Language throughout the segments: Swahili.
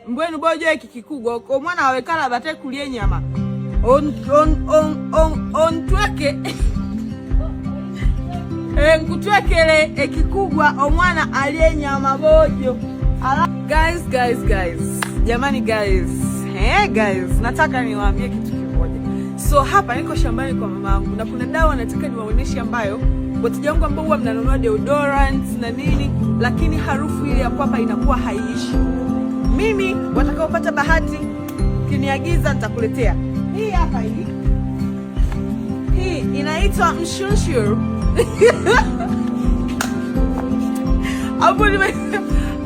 mbwenu bojo ekikikugwa omwana awekala bate kulye nyama on tweke nkutwekele ekikugwa omwana alye nyama bojo. Guys, jamani guys, guys, nataka niwaambie kitu kimoja. So hapa niko shambani kwa mamangu na kuna dawa nataka niwaoneshe ambayo wateja wangu ambao huwa mnanunua deodorants na nini, lakini harufu ile ya kwapa inakuwa haiishi. Mimi watakaopata bahati kiniagiza nitakuletea. Hii hapa hii. Hii inaitwa mshunshur.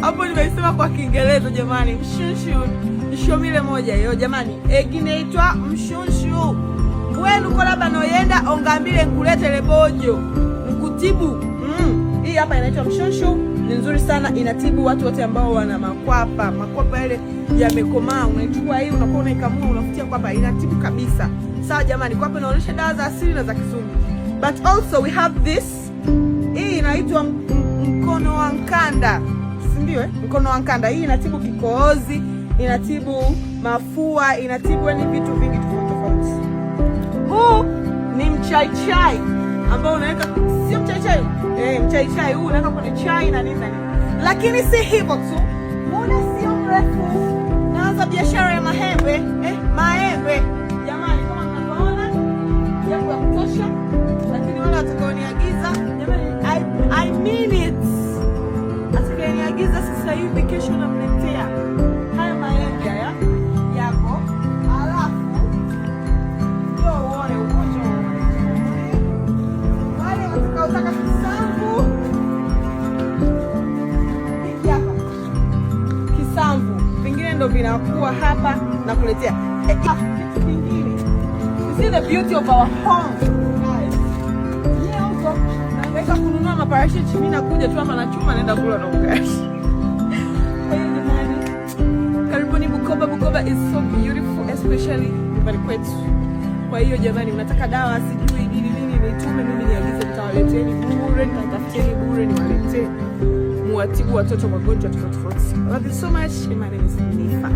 Hapo nimesema kwa Kiingereza jamani, mshunshur. Nishomile moja hiyo jamani. Inaitwa mshunshur. Wenu kwa labda noyenda ongambile nkulete lebojo. Nkutibu. Hii hapa inaitwa mshunshur. Ni nzuri sana, inatibu watu wote ambao wana makwapa yale yamekomaa. Unaichukua hii unakuwa unaikamua unafutia kwapa, inatibu kabisa. Sawa jamani, kwapa inaonyesha dawa za asili na za kizungu. But also we have this. Hii inaitwa mkono wa nkanda. Si ndio mkono wa nkanda. Hii inatibu kikohozi, inatibu mafua, inatibu ni vitu vingi tofauti. Huu ni mchaichai ambao unaweka, sio mchaichai. Mchaichai huu unaweka kwenye chai na nini. Lakini si hivyo tu. Muda sio mrefu naanza biashara ya maembe. Maembe. Jamani kama mnaona yapo ya kutosha. Lakini wale watakaoniagiza, jamani I mean it. Atakaoniagiza sasa hivi kesho namletea. Haya maembe haya yako. Alafu ndio uone ugonjwa. Wale watakaotaka kisamvu. Hiki hapa. Kisamvu. Vingine ndo vinakuwa hapa na kuletea. Kitu kingine. You see the beauty of our home. Guys. Yeah, also. Naweza kununua maparachichi mimi nakuja tu hapa na chuma naenda kula na ugali. Kwa hiyo jamani, karibuni Bukoba. Bukoba is so beautiful, especially nyumbani kwetu. Kwa hiyo jamani, mnataka dawa sijui nini nitume mimi niagize, nitawaleteni bure, nitatafuteni bure niwaletee. Muwatibu watoto magonjwa tofauti. I love you so much. My name is Nifa.